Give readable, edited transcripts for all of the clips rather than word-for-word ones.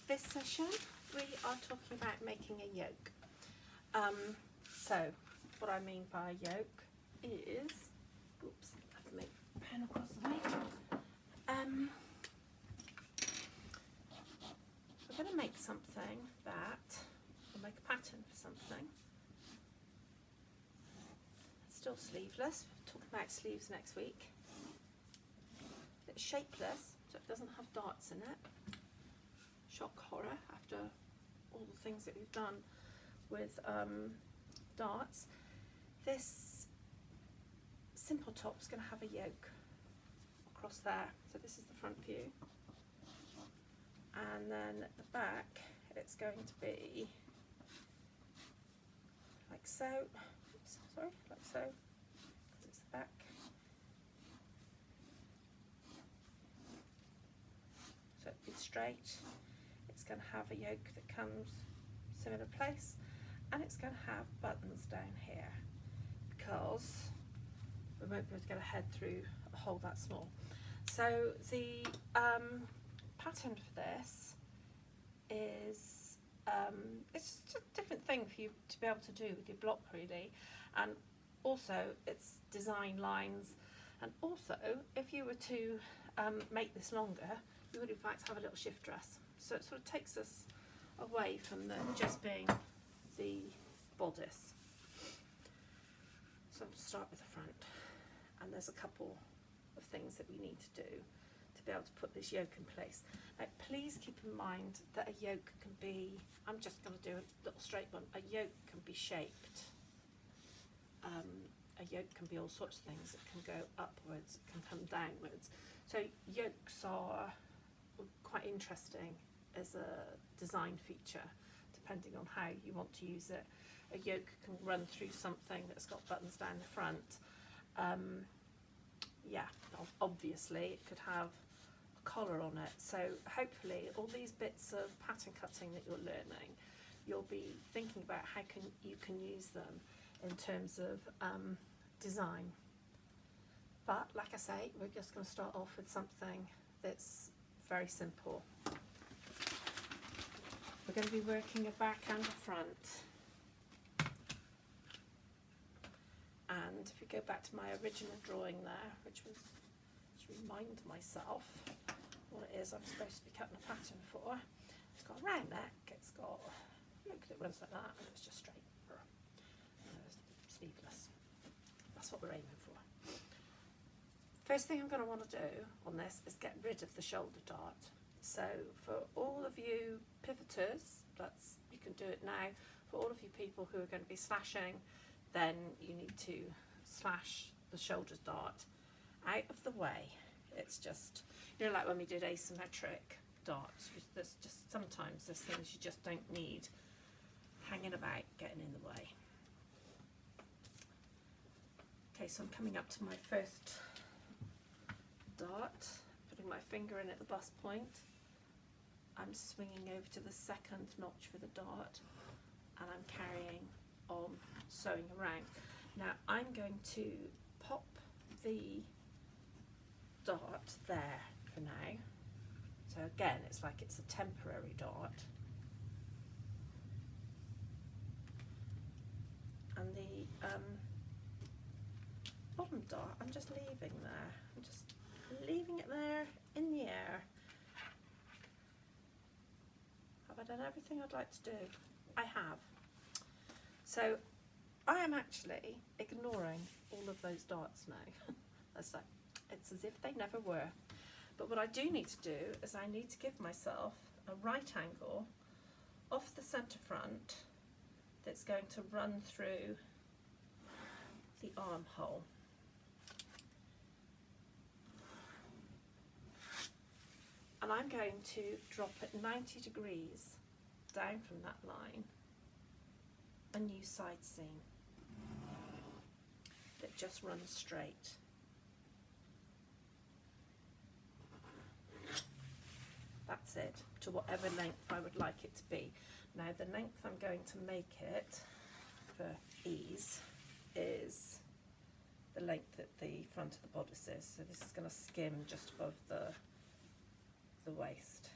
This session we are talking about making a yoke. So what I mean by yoke is, oops, I've made a pen across the way. We're going to make something that, we'll make a pattern for something. It's still sleeveless, we'll talk about sleeves next week. It's shapeless, so it doesn't have darts in it. Shock horror after all the things that we've done with darts. This simple top is going to have a yoke across there. So this is the front view, and then at the back it's going to be like so. Oops, sorry, like so. It's the back. So it's straight. It's going to have a yoke that comes similar place, and it's going to have buttons down here because we won't be able to get a head through a hole that small. So the pattern for this is it's just a different thing for you to be able to do with your block really, and also it's design lines, and also if you were to make this longer, you would in fact have a little shift dress. So it sort of takes us away from just being the bodice. So I'm going to start with the front, and there's a couple of things that we need to do to be able to put this yoke in place. Now please keep in mind that a yoke can be, I'm just going to do a little straight one, a yoke can be shaped. A yoke can be all sorts of things. It can go upwards, it can come downwards. So yokes are quite interesting as a design feature depending on how you want to use it. A yoke can run through something that's got buttons down the front. Yeah, obviously it could have a collar on it. So hopefully all these bits of pattern cutting that you're learning, you'll be thinking about how you can use them in terms of design. But like I say, we're just going to start off with something that's very simple. We're going to be working a back and a front. And if we go back to my original drawing there, which was to remind myself what it is I'm supposed to be cutting a pattern for, it's got a round neck, it's got a yoke that runs like that, and it's just straight. Sleeveless. That's what we're aiming for. First thing I'm going to want to do on this is get rid of the shoulder dart. So for all of you pivoters, you can do it now. For all of you people who are going to be slashing, then you need to slash the shoulder dart out of the way. It's just, you know, like when we did asymmetric darts, there's just sometimes there's things you just don't need hanging about, getting in the way. Okay, so I'm coming up to my first dart, putting my finger in at the bust point. I'm swinging over to the second notch for the dart, and I'm carrying on sewing around. Now I'm going to pop the dart there for now. So again, it's like it's a temporary dart. And the bottom dart, I'm just leaving there. I'm just leaving it there in the air. Have I done everything I'd like to do? I have. So I am actually ignoring all of those darts now. It's as if they never were. But what I do need to do is I need to give myself a right angle off the centre front that's going to run through the armhole. And I'm going to drop it 90 degrees down from that line, a new side seam that just runs straight. That's it, to whatever length I would like it to be. Now the length I'm going to make it for ease is the length that the front of the bodice is. So this is going to skim just above the waist.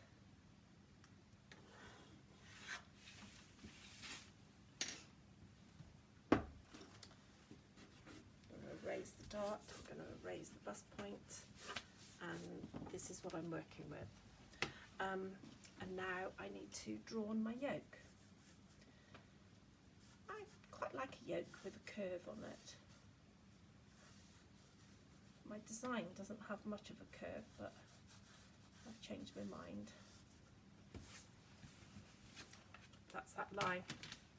the dart. I'm going to raise the bust point, and this is what I'm working with. And now I need to draw on my yoke. I quite like a yoke with a curve on it. My design doesn't have much of a curve, but I've changed my mind. That's that line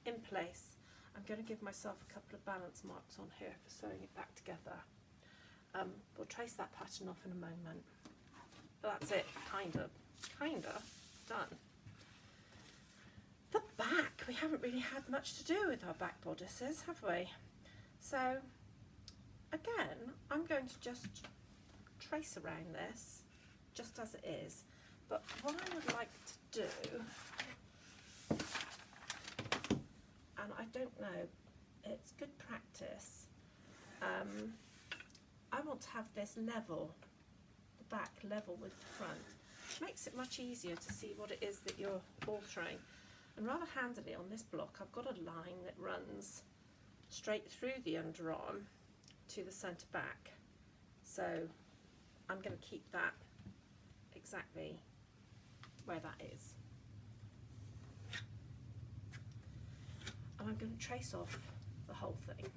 in place. I'm going to give myself a couple of balance marks on here for sewing it back together. We'll trace that pattern off in a moment. But that's it, kind of done. The back, we haven't really had much to do with our back bodices, have we? So again, I'm going to just trace around this just as it is. But what I would like to do, and I don't know, it's good practice. I want to have this level, the back level with the front. It makes it much easier to see what it is that you're altering. And rather handily on this block, I've got a line that runs straight through the underarm to the centre back. So I'm going to keep that exactly where that is. And I'm going to trace off the whole thing.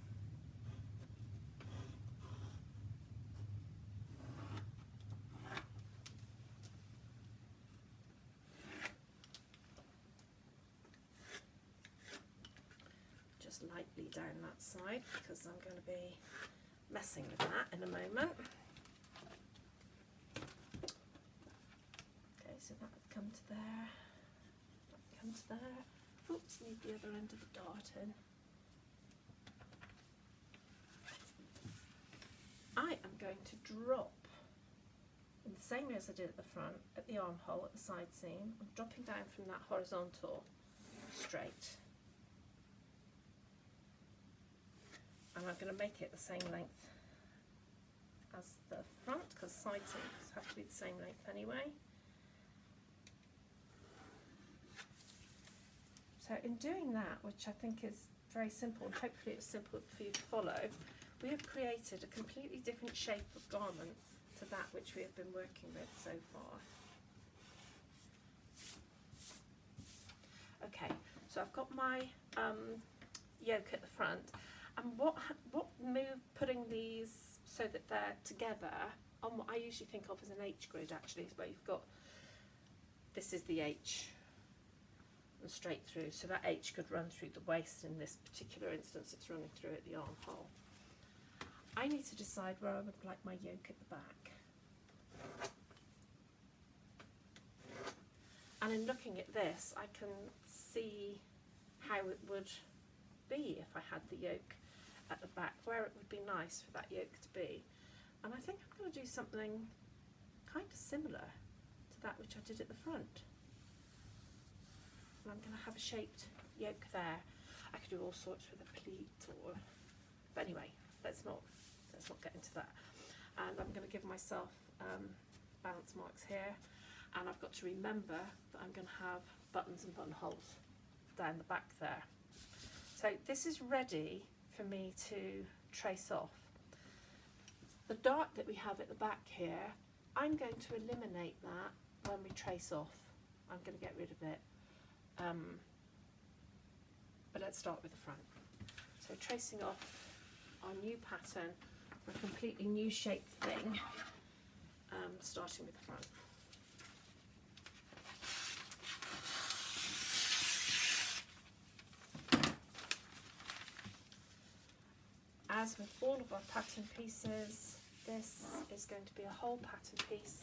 Just lightly down that side because I'm going to be messing with that in a moment. Okay, so that would come to there, that comes there. Oops, need the other end of the dart in. I am going to drop in the same way as I did at the front, at the armhole, at the side seam. I'm dropping down from that horizontal straight. And I'm going to make it the same length as the front, because side seams have to be the same length anyway. So in doing that, which I think is very simple, and hopefully it's simple for you to follow, we have created a completely different shape of garment to that which we have been working with so far. Okay, so I've got my yoke at the front, and what move putting these so that they're together on what I usually think of as an H grid, actually, is where you've got, this is the H and straight through, so that H could run through the waist. In this particular instance, it's running through at the armhole. I need to decide where I would like my yoke at the back. And in looking at this, I can see how it would be if I had the yoke at the back, where it would be nice for that yoke to be. And I think I'm going to do something kind of similar to that which I did at the front. And I'm going to have a shaped yoke there. I could do all sorts with a pleat, or, but anyway, let's not get into that. And I'm going to give myself balance marks here, and I've got to remember that I'm going to have buttons and buttonholes down the back there. So this is ready for me to trace off. The dart that we have at the back here, I'm going to eliminate that when we trace off. I'm going to get rid of it. But let's start with the front. So tracing off our new pattern for a completely new shaped thing, starting with the front. As with all of our pattern pieces, this is going to be a whole pattern piece,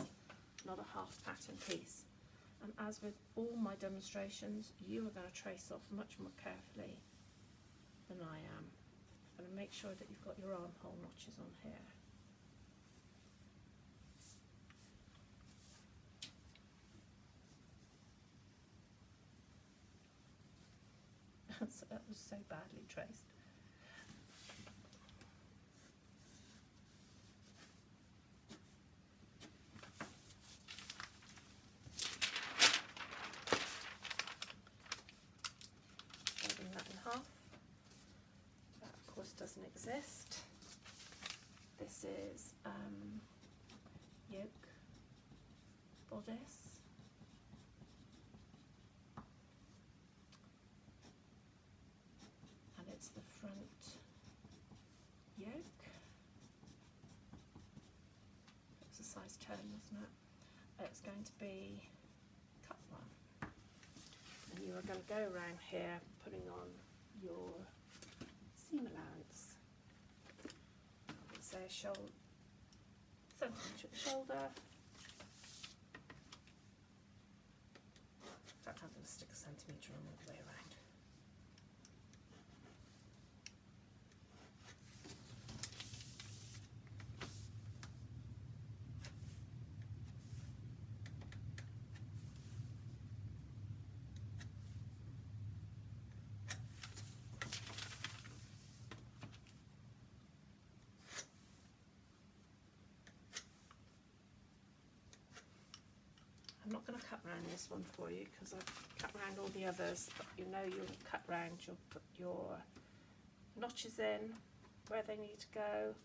not a half pattern piece. And as with all my demonstrations, you are going to trace off much more carefully than I am. And make sure that you've got your armhole notches on here. So that was so badly traced. Folding that in half. That of course doesn't exist. This is yoke bodice. And it's the front yoke. It's a size 10, wasn't it? It's going to be cut 1. And you are going to go around here putting on your seam allowance. Say a shoulder, centimetre at the shoulder. In fact, I'm going to stick a centimetre on all the way around. I'm not going to cut round this one for you because I've cut round all the others, but you know you'll cut round, you'll put your notches in where they need to go.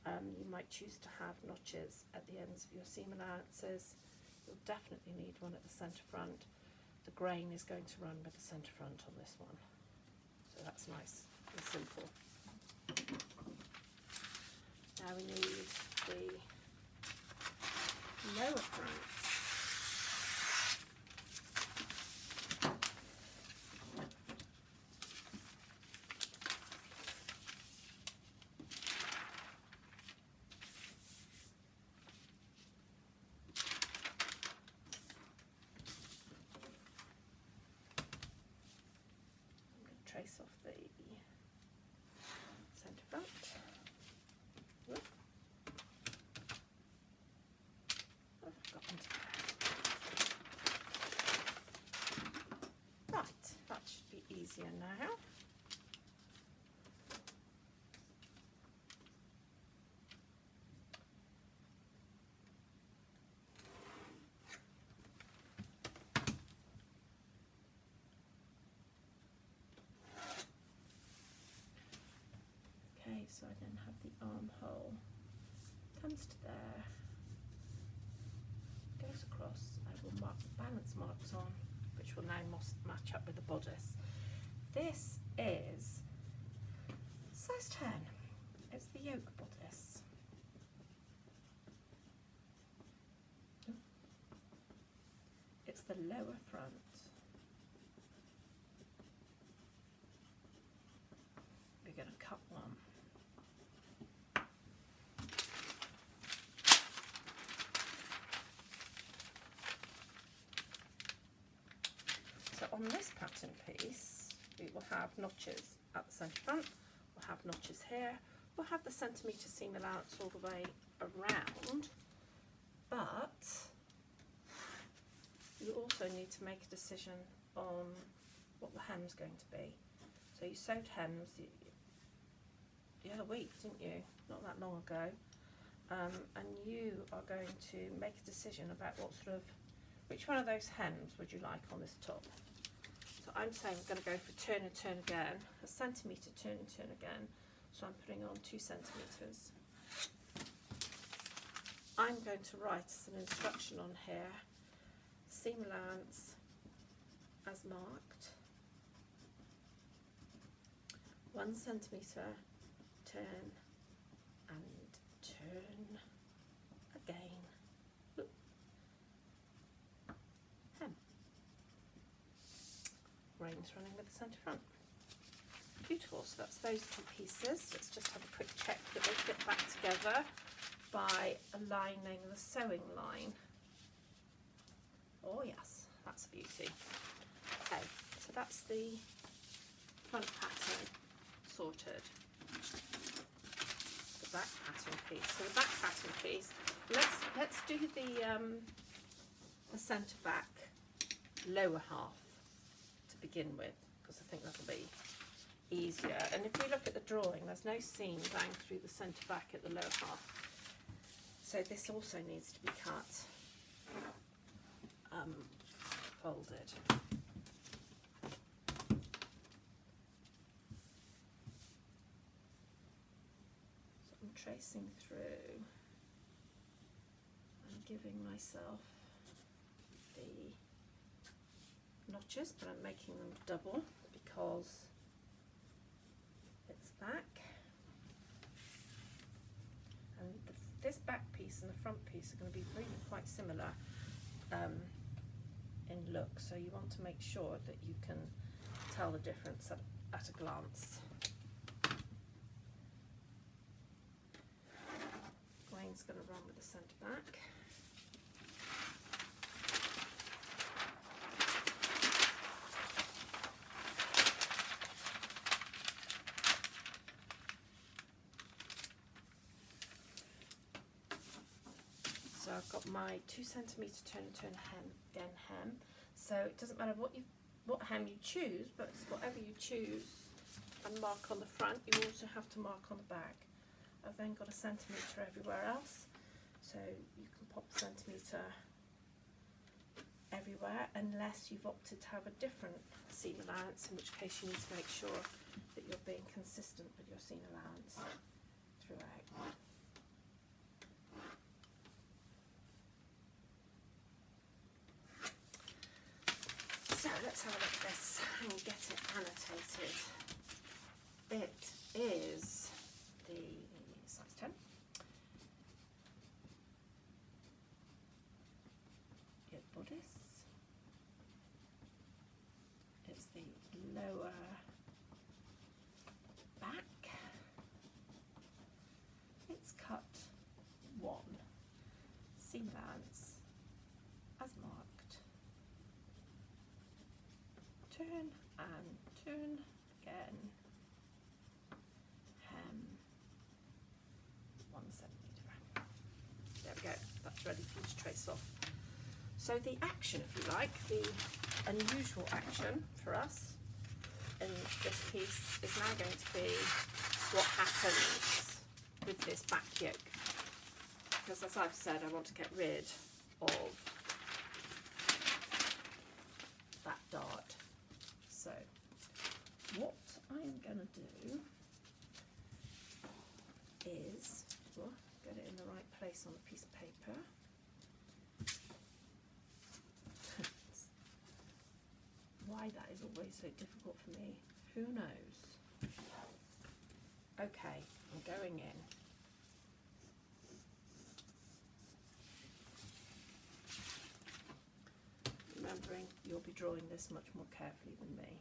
You might choose to have notches at the ends of your seam allowances. You'll definitely need one at the centre front. The grain is going to run with the centre front on this one, so that's nice and simple. Now we need the lower front. Trace off the centre front. Whoop. What have I got into there? Right, that should be easier now. So I then have the armhole, comes to there, goes across. I will mark the balance marks on, which will now match up with the bodice. This is size 10. It's the yoke bodice. It's the lower front. We're going to cut one. So on this pattern piece, we will have notches at the centre front, we'll have notches here, we'll have the centimetre seam allowance all the way around, but you also need to make a decision on what the hem's going to be. So you sewed hems the other week, didn't you? Not that long ago. And you are going to make a decision about which one of those hems would you like on this top. So I'm saying we're going to go for turn and turn again, a centimetre turn and turn again. So I'm putting on 2 centimetres. I'm going to write as an instruction on here, seam allowance as marked, 1 centimetre, turn and turn again. Oop. Hem. Grain's running with the centre front. Beautiful, so that's those 2 pieces. Let's just have a quick check that they fit back together by aligning the sewing line. Oh yes, that's a beauty. Okay, so that's the front pattern sorted. The back pattern piece. So the back pattern piece, let's do the centre back lower half to begin with, because I think that'll be easier. And if we look at the drawing, there's no seam going through the centre back at the lower half. So this also needs to be cut folded. So I'm tracing through and giving myself the notches, but I'm making them double because it's back. And this back piece and the front piece are going to be really quite similar in look, so you want to make sure that you can tell the difference at a glance. Wayne's going to run with the centre back. So I've got my 2 centimetre turn hem. So it doesn't matter what hem you choose, but it's whatever you choose and mark on the front, you also have to mark on the back. I've then got a centimetre everywhere else, so you can pop a centimetre everywhere unless you've opted to have a different seam allowance, in which case you need to make sure that you're being consistent with your seam allowance throughout. So let's have a look at this and get it annotated. It is the size 10. Your bodice. It's the lower back. It's cut 1. Seam allowance as marked. Turn and turn again. Hem 1 centimetre. There we go, that's ready for you to trace off. So the action, if you like, the unusual action for us in this piece is now going to be what happens with this back yoke. Because as I've said, I want to get rid of that dart. So what I am going to do is get it in the right place on a piece of paper. Why that is always so difficult for me, who knows? Okay, I'm going in. Remembering you'll be drawing this much more carefully than me.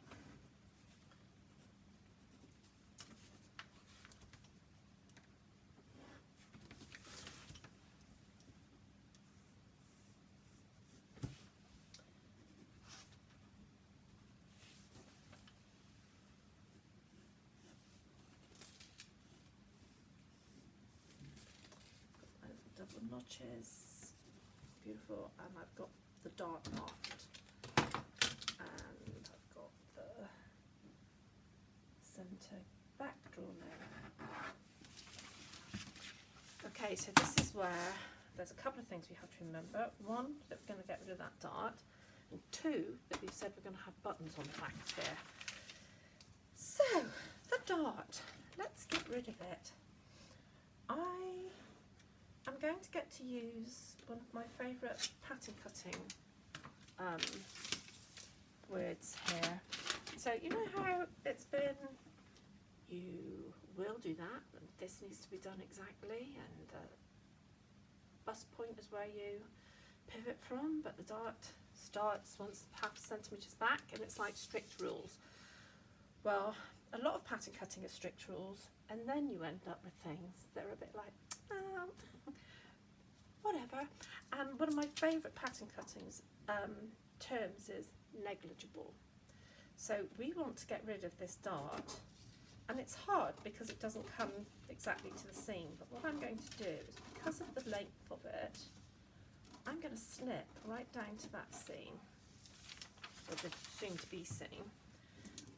Double notches, beautiful, and I've got the dart marked, and I've got the centre back drawn in. Okay, so this is where there's a couple of things we have to remember. One, that we're going to get rid of that dart, and two, that we've said we're going to have buttons on the back here. So, the dart, let's get rid of it. I'm going to get to use one of my favourite pattern cutting words here. So you know how it's been, you will do that, and this needs to be done exactly, and the bust point is where you pivot from, but the dart starts once half centimetres back, and it's like strict rules. Well, a lot of pattern cutting are strict rules, and then you end up with things that are a bit like, oh, whatever. And one of my favourite pattern cuttings terms is negligible. So we want to get rid of this dart, and it's hard because it doesn't come exactly to the seam, but what I'm going to do is, because of the length of it, I'm going to snip right down to that seam, or the soon-to-be seam.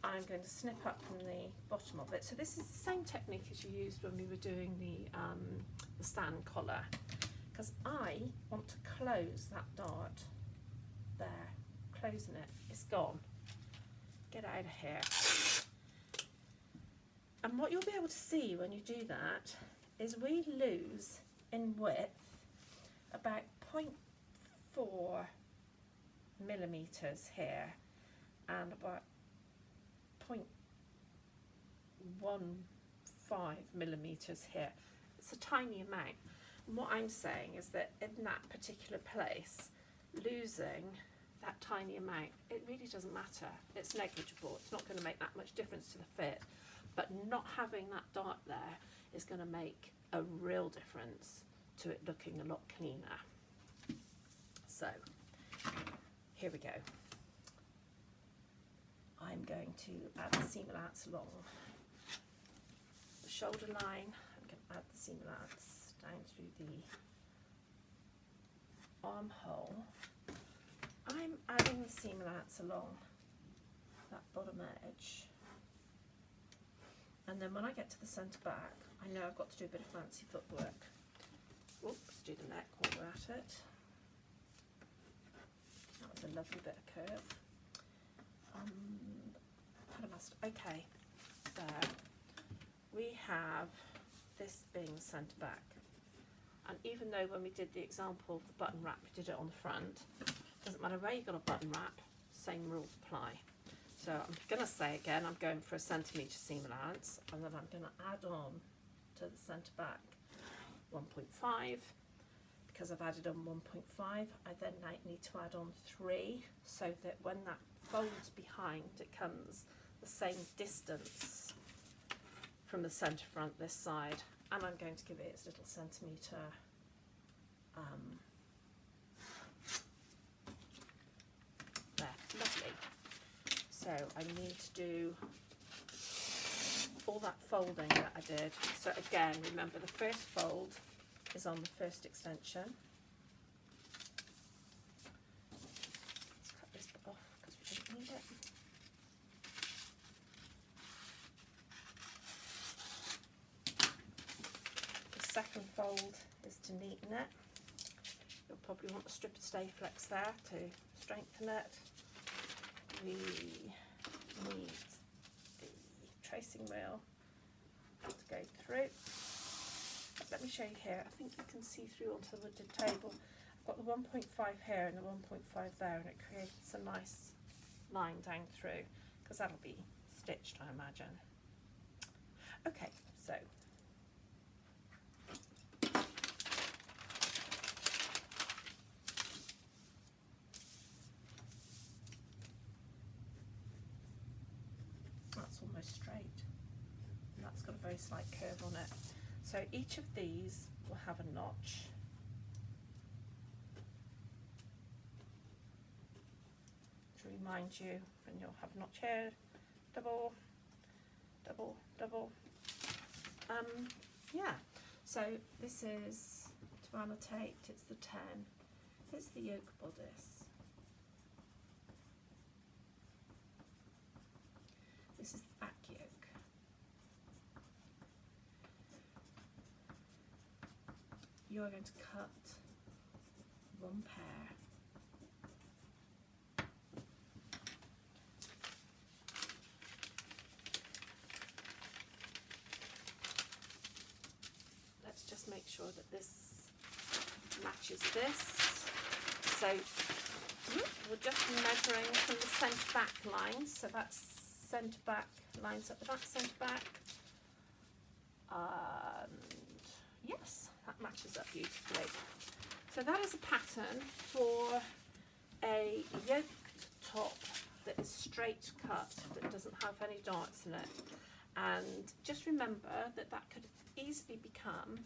I'm going to snip up from the bottom of it. So this is the same technique as you used when we were doing the stand collar, because I want to close that dart there, closing it. It's gone. Get out of here. And what you'll be able to see when you do that is we lose in width about 0.4 millimeters here and about 0.15 millimeters here. It's a tiny amount. And what I'm saying is that in that particular place, losing that tiny amount, it really doesn't matter. It's negligible. It's not going to make that much difference to the fit, but not having that dart there is going to make a real difference to it looking a lot cleaner. So here we go. I'm going to add the seam allowance along the shoulder line. I'm going to add the seam allowance down through the armhole. I'm adding the seam allowance along that bottom edge, and then when I get to the centre back, I know I've got to do a bit of fancy footwork. Oops, do the neck while we're at it. That was a lovely bit of curve. Okay, there we have this being centre back, and even though when we did the example of the button wrap we did it on the front, doesn't matter where you've got a button wrap, same rules apply. So I'm going to say again, I'm going for a centimetre seam allowance, and then I'm going to add on to the centre back 1.5. Because I've added on 1.5, I then need to add on 3, so that when that folds behind, it comes the same distance from the centre front this side, and I'm going to give it its little centimetre there, lovely. So I need to do all that folding that I did. So again, remember the first fold is on the first extension. Let's cut this bit off because we don't need it. The second fold is to neaten it. You'll probably want a strip of Stay Flex there to strengthen it. We need the tracing wheel to go through. Let me show you here. I think you can see through onto the wooded table. I've got the 1.5 here and the 1.5 there, and it creates a nice line down through, because that'll be stitched, I imagine. Okay, so that's almost straight, and that's got a very slight curve on it. So each of these will have a notch. To remind you, and you'll have a notch here, double, double, double. Yeah, so this is, to annotate, it's the 10. It's the yoke bodice. This is the back yoke. You are going to cut one pair. Let's just make sure that this matches this. So we're just measuring from the centre back line. So that's centre back, lines up the back, centre back. Yes, that matches up beautifully. So that is a pattern for a yoked top that is straight cut, that doesn't have any darts in it. And just remember that that could easily become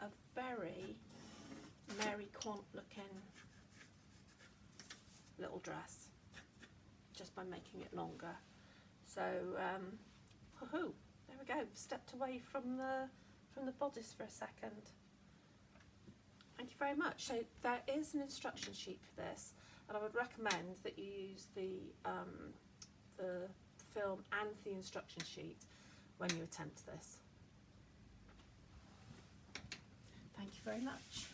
a very Mary Quant looking little dress just by making it longer. So woohoo, there we go, stepped away from the bodice for a second. Thank you very much. So there is an instruction sheet for this, and I would recommend that you use the film and the instruction sheet when you attempt this. Thank you very much.